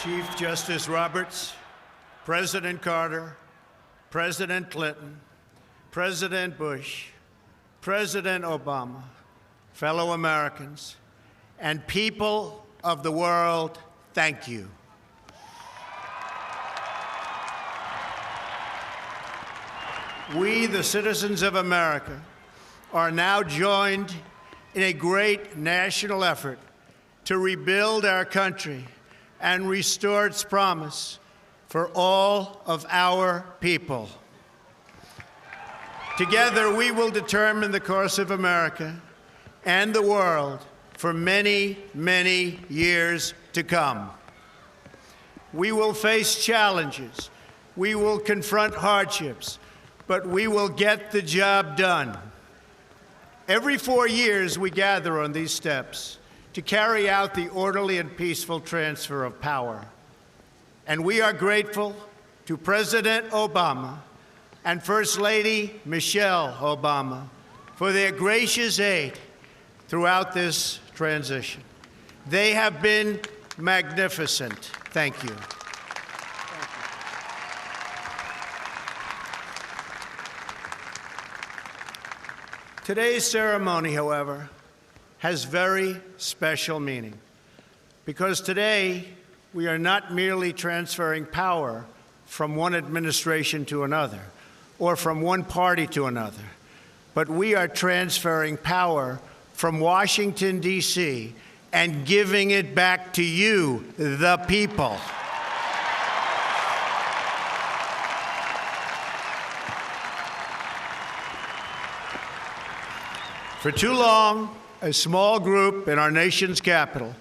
Chief Justice Roberts, President Carter, President Clinton, President Bush, President Obama, fellow Americans, and people of the world, thank you. We, the citizens of America, are now joined in a great national effort to rebuild our country and restore its promise for all of our people. Together, we will determine the course of America and the world for many, many years to come. We will face challenges. We will confront hardships, but we will get the job done. Every 4 years, we gather on these steps to carry out the orderly and peaceful transfer of power. And we are grateful to President Obama and First Lady Michelle Obama for their gracious aid throughout this transition. They have been magnificent. Thank you. Today's ceremony, however, has very special meaning because today we are not merely transferring power from one administration to another or from one party to another, but we are transferring power from Washington, D.C., and giving it back to you, the people. For too long, a small group in our nation's capital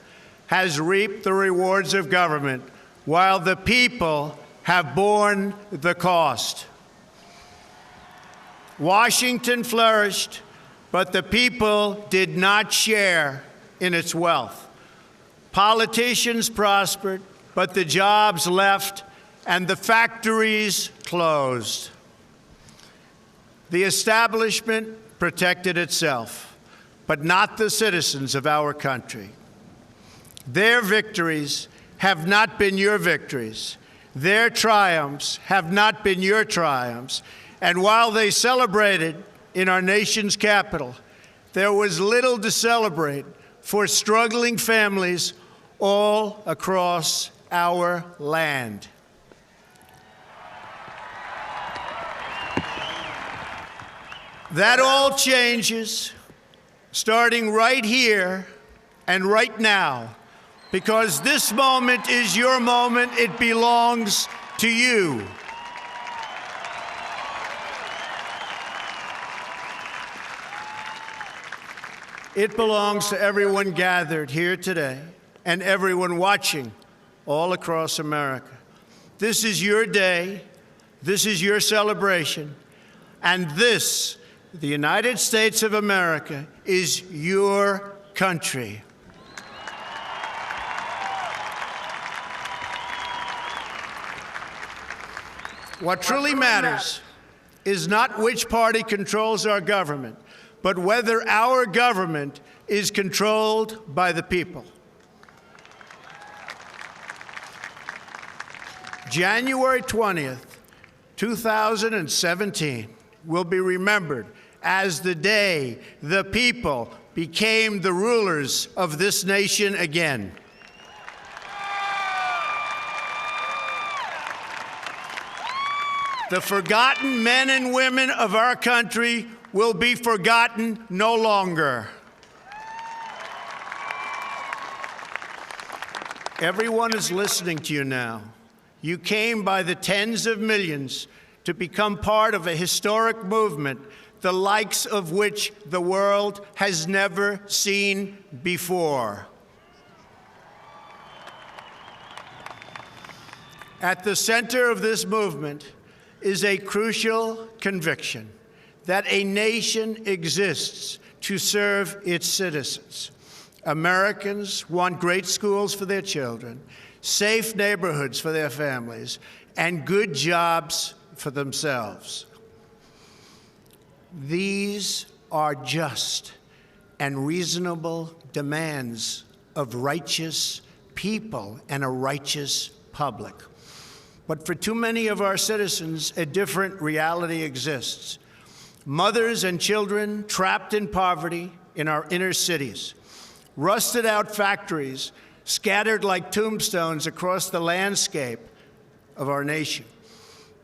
has reaped the rewards of government while the people have borne the cost. Washington flourished, but the people did not share in its wealth. Politicians prospered, but the jobs left and the factories closed. The establishment protected itself, but not the citizens of our country. Their victories have not been your victories. Their triumphs have not been your triumphs. And while they celebrated in our nation's capital, there was little to celebrate for struggling families all across our land. That all changes starting right here and right now, because this moment is your moment. It belongs to you. It belongs to everyone gathered here today and everyone watching all across America. This is your day. This is your celebration. And this, the United States of America, is your country. What truly matters is not which party controls our government, but whether our government is controlled by the people. January 20th, 2017 will be remembered as the day the people became the rulers of this nation again. The forgotten men and women of our country will be forgotten no longer. Everyone is listening to you now. You came by the tens of millions to become part of a historic movement, the likes of which the world has never seen before. At the center of this movement is a crucial conviction that a nation exists to serve its citizens. Americans want great schools for their children, safe neighborhoods for their families, and good jobs for themselves. These are just and reasonable demands of righteous people and a righteous public. But for too many of our citizens, a different reality exists. Mothers and children trapped in poverty in our inner cities, rusted out factories scattered like tombstones across the landscape of our nation,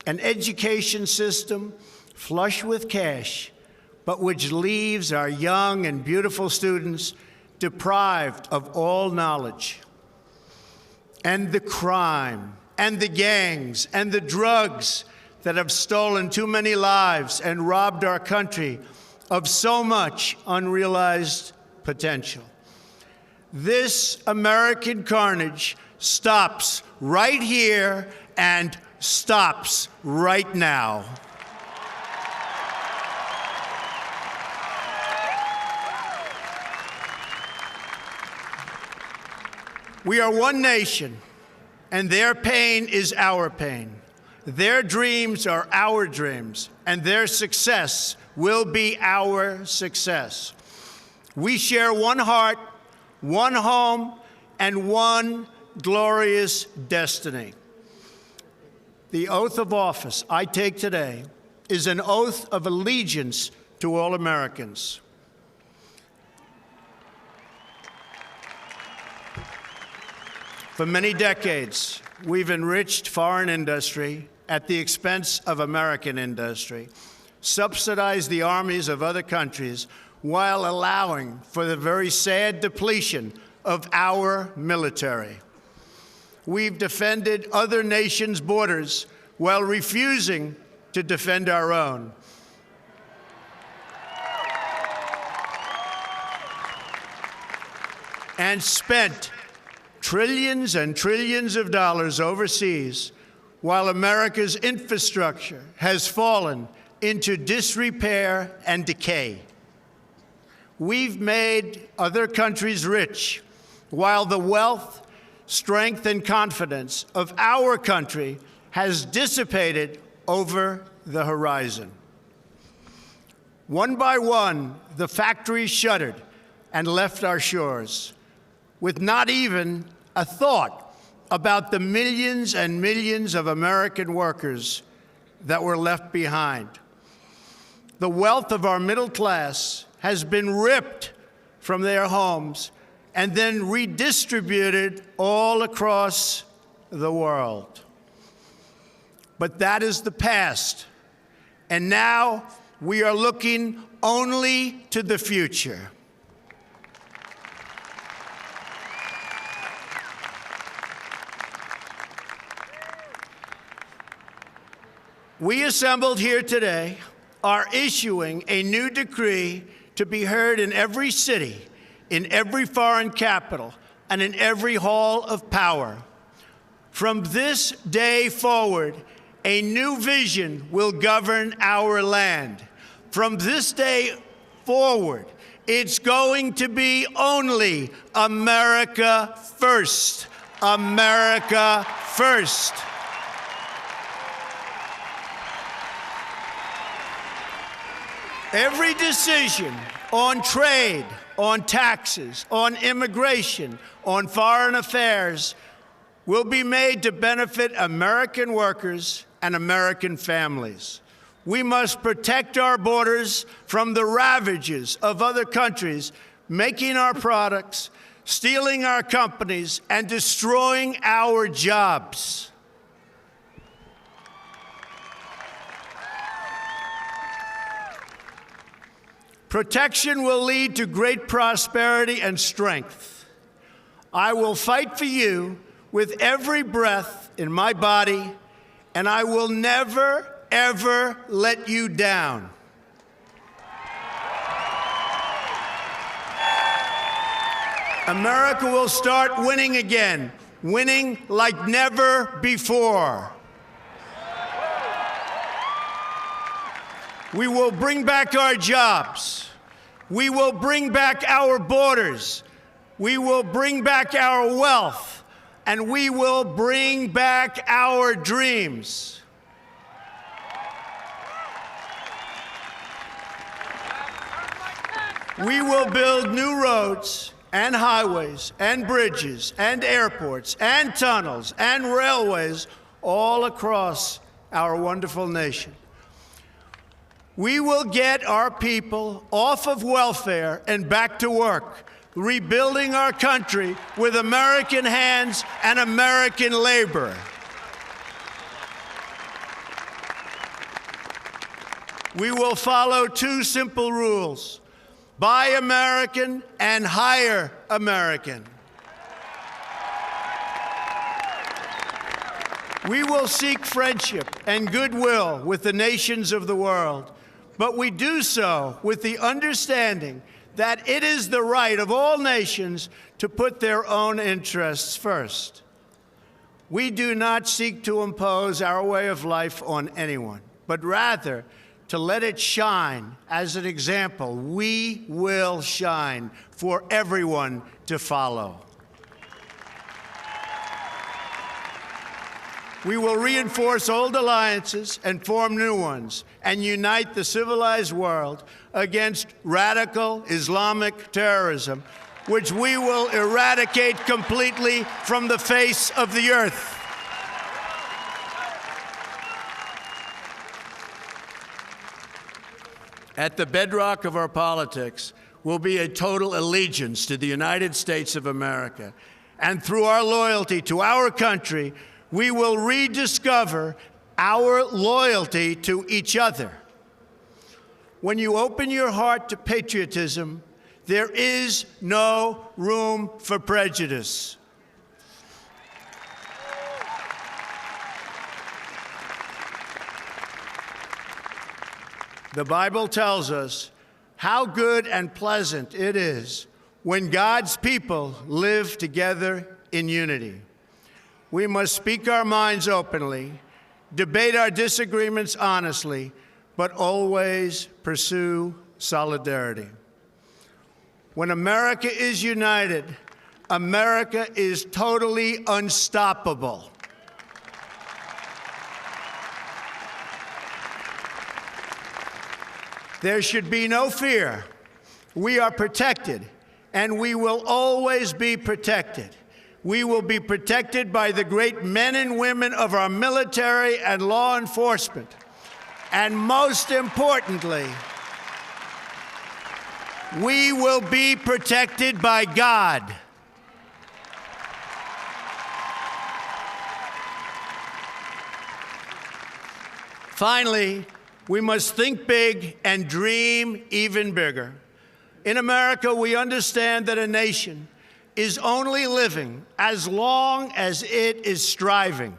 an education system flush with cash, but which leaves our young and beautiful students deprived of all knowledge. And the crime, and the gangs, and the drugs that have stolen too many lives and robbed our country of so much unrealized potential. This American carnage stops right here and stops right now. We are one nation, and their pain is our pain. Their dreams are our dreams, and their success will be our success. We share one heart, one home, and one glorious destiny. The oath of office I take today is an oath of allegiance to all Americans. For many decades, we've enriched foreign industry at the expense of American industry, subsidized the armies of other countries while allowing for the very sad depletion of our military. We've defended other nations' borders while refusing to defend our own. And spent trillions and trillions of dollars overseas while America's infrastructure has fallen into disrepair and decay. We've made other countries rich while the wealth, strength, and confidence of our country has dissipated over the horizon. One by one, the factories shuttered and left our shores, with not even a thought about the millions and millions of American workers that were left behind. The wealth of our middle class has been ripped from their homes and then redistributed all across the world. But that is the past, and now we are looking only to the future. We assembled here today are issuing a new decree to be heard in every city, in every foreign capital, and in every hall of power. From this day forward, a new vision will govern our land. From this day forward, it's going to be only America first. America first. Every decision on trade, on taxes, on immigration, on foreign affairs will be made to benefit American workers and American families. We must protect our borders from the ravages of other countries making our products, stealing our companies, and destroying our jobs. Protection will lead to great prosperity and strength. I will fight for you with every breath in my body, and I will never, ever let you down. America will start winning again, winning like never before. We will bring back our jobs. We will bring back our borders. We will bring back our wealth. And we will bring back our dreams. We will build new roads and highways and bridges and airports and tunnels and railways all across our wonderful nation. We will get our people off of welfare and back to work, rebuilding our country with American hands and American labor. We will follow two simple rules: buy American and hire American. We will seek friendship and goodwill with the nations of the world, but we do so with the understanding that it is the right of all nations to put their own interests first. We do not seek to impose our way of life on anyone, but rather to let it shine as an example. We will shine for everyone to follow. We will reinforce old alliances and form new ones and unite the civilized world against radical Islamic terrorism, which we will eradicate completely from the face of the earth. At the bedrock of our politics will be a total allegiance to the United States of America. And through our loyalty to our country, we will rediscover our loyalty to each other. When you open your heart to patriotism, there is no room for prejudice. The Bible tells us how good and pleasant it is when God's people live together in unity. We must speak our minds openly, debate our disagreements honestly, but always pursue solidarity. When America is united, America is totally unstoppable. There should be no fear. We are protected, and we will always be protected. We will be protected by the great men and women of our military and law enforcement. And most importantly, we will be protected by God. Finally, we must think big and dream even bigger. In America, we understand that a nation is only living as long as it is striving.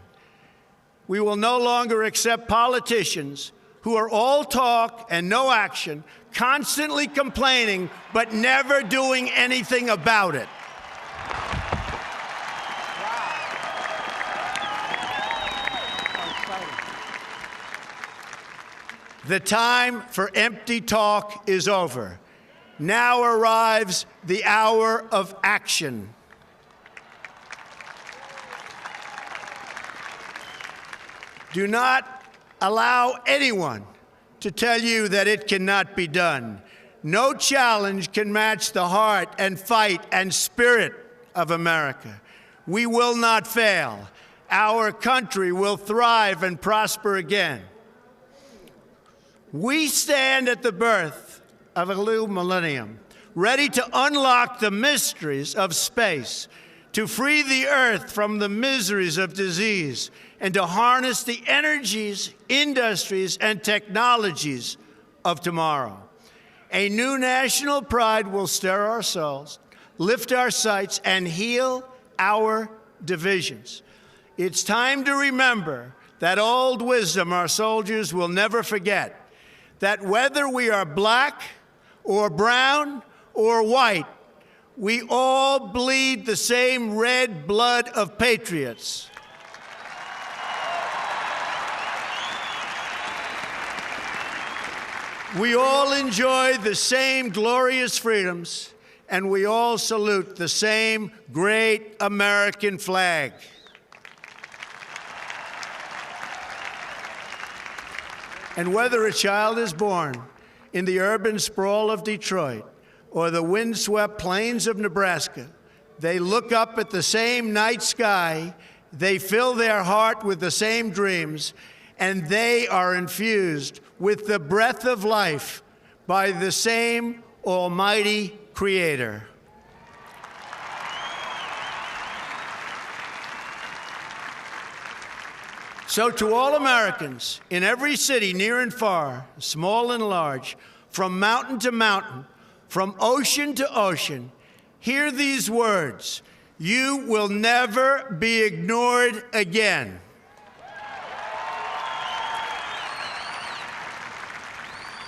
We will no longer accept politicians who are all talk and no action, constantly complaining but never doing anything about it. The time for empty talk is over. Now arrives the hour of action. Do not allow anyone to tell you that it cannot be done. No challenge can match the heart and fight and spirit of America. We will not fail. Our country will thrive and prosper again. We stand at the birth of a new millennium, ready to unlock the mysteries of space, to free the earth from the miseries of disease, and to harness the energies, industries, and technologies of tomorrow. A new national pride will stir our souls, lift our sights, and heal our divisions. It's time to remember that old wisdom our soldiers will never forget, that whether we are black or brown or white, we all bleed the same red blood of patriots. We all enjoy the same glorious freedoms, and we all salute the same great American flag. And whether a child is born in the urban sprawl of Detroit, or the windswept plains of Nebraska. They look up at the same night sky, they fill their heart with the same dreams, and they are infused with the breath of life by the same Almighty Creator. So to all Americans in every city, near and far, small and large, from mountain to mountain, from ocean to ocean, hear these words: you will never be ignored again.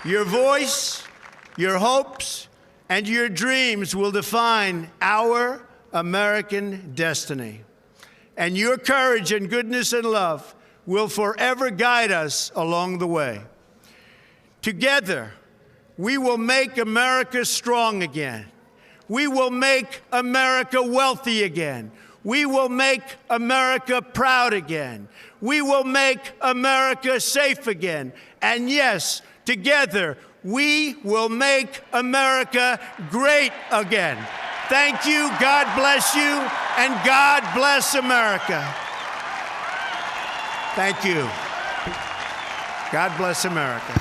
Your voice, your hopes, and your dreams will define our American destiny. And your courage and goodness and love will forever guide us along the way. Together, we will make America strong again. We will make America wealthy again. We will make America proud again. We will make America safe again. And yes, together, we will make America great again. Thank you, God bless you, and God bless America. Thank you. God bless America.